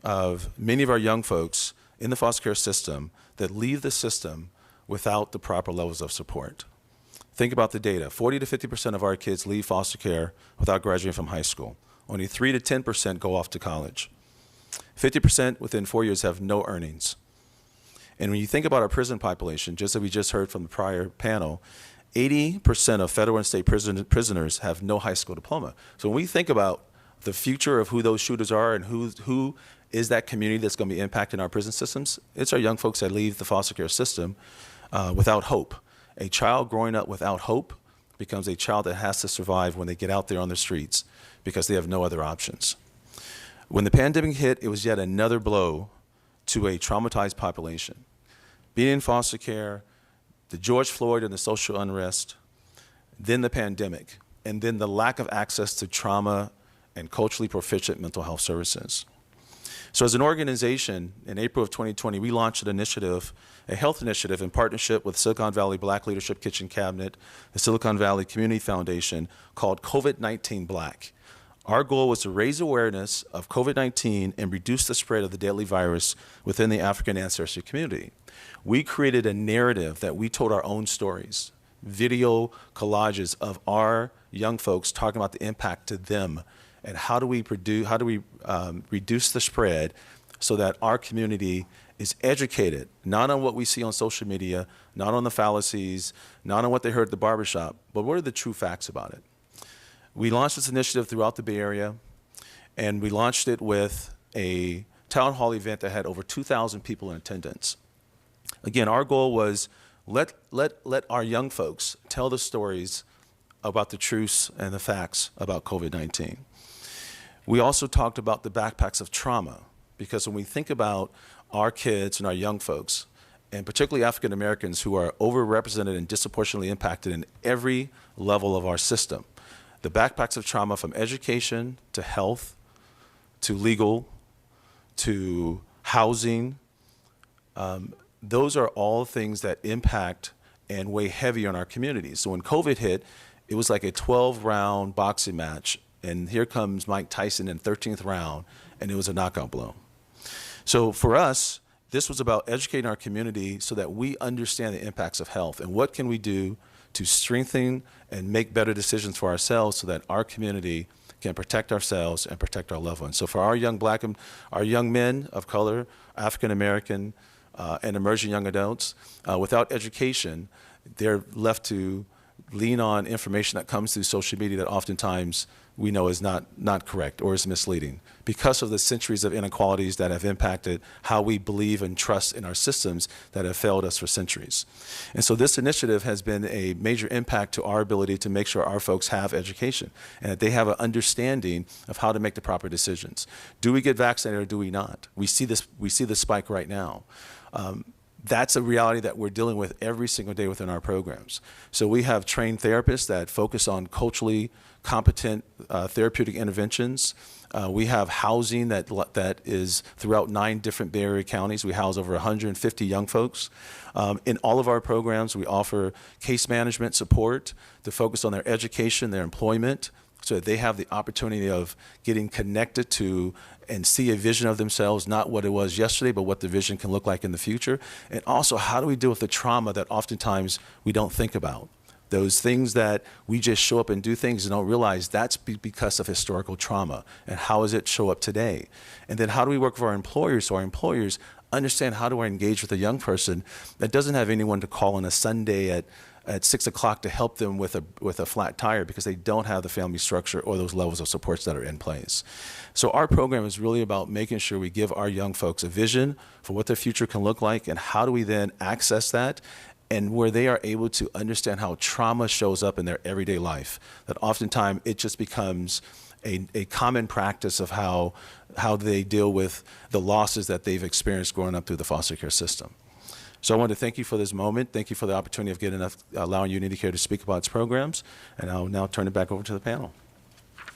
of many of our young folks in the foster care system that leave the system without the proper levels of support. Think about the data. 40 to 50% of our kids leave foster care without graduating from high school. Only 3 to 10% go off to college. 50% within 4 years have no earnings. And when you think about our prison population, just as we just heard from the prior panel, 80% of federal and state prisoners have no high school diploma. So when we think about the future of who those shooters are and who is that community that's going to be impacting our prison systems, it's our young folks that leave the foster care system without hope. A child growing up without hope becomes a child that has to survive when they get out there on the streets because they have no other options. When the pandemic hit, it was yet another blow to a traumatized population. Being in foster care, the George Floyd and the social unrest, then the pandemic, and then the lack of access to trauma and culturally proficient mental health services. So as an organization, in April of 2020, we launched an initiative, a health initiative in partnership with Silicon Valley Black Leadership Kitchen Cabinet, the Silicon Valley Community Foundation, called COVID-19 Black. Our goal was to raise awareness of COVID-19 and reduce the spread of the deadly virus within the African ancestry community. We created a narrative that we told our own stories, video collages of our young folks talking about the impact to them, and how do we reduce the spread so that our community is educated, not on what we see on social media, not on the fallacies, not on what they heard at the barbershop, but what are the true facts about it. We launched this initiative throughout the Bay Area, and we launched it with a town hall event that had over 2,000 people in attendance. Again, our goal was let our young folks tell the stories about the truths and the facts about COVID-19. We also talked about the backpacks of trauma, because when we think about our kids and our young folks, and particularly African Americans who are overrepresented and disproportionately impacted in every level of our system, the backpacks of trauma from education to health to legal to housing, those are all things that impact and weigh heavy on our communities. So when COVID hit, it was like a 12-round boxing match, and here comes Mike Tyson in 13th round, and it was a knockout blow. So for us, this was about educating our community so that we understand the impacts of health and what can we do to strengthen and make better decisions for ourselves so that our community can protect ourselves and protect our loved ones. So for our young men of color, African American, and emerging young adults, without education, they're left to lean on information that comes through social media that oftentimes we know is not correct or is misleading because of the centuries of inequalities that have impacted how we believe and trust in our systems that have failed us for centuries. And so this initiative has been a major impact to our ability to make sure our folks have education and that they have an understanding of how to make the proper decisions. Do we get vaccinated or do we not? We see this spike right now. That's a reality that we're dealing with every single day within our programs. So we have trained therapists that focus on culturally competent therapeutic interventions. We have housing that is throughout 9 different Bay Area counties. We house over 150 young folks. In all of our programs, we offer case management support to focus on their education, their employment, so that they have the opportunity of getting connected to and see a vision of themselves, not what it was yesterday, but what the vision can look like in the future. And also, how do we deal with the trauma that oftentimes we don't think about? Those things that we just show up and do things and don't realize that's because of historical trauma. And how does it show up today? And then how do we work with our employers so our employers understand how do I engage with a young person that doesn't have anyone to call on a Sunday at 6 o'clock to help them with a flat tire because they don't have the family structure or those levels of supports that are in place. So our program is really about making sure we give our young folks a vision for what their future can look like and how do we then access that and where they are able to understand how trauma shows up in their everyday life. That oftentimes it just becomes a common practice of how they deal with the losses that they've experienced growing up through the foster care system. So I want to thank you for this moment. Thank you for the opportunity of allowing Unity Care to speak about its programs. And I'll now turn it back over to the panel.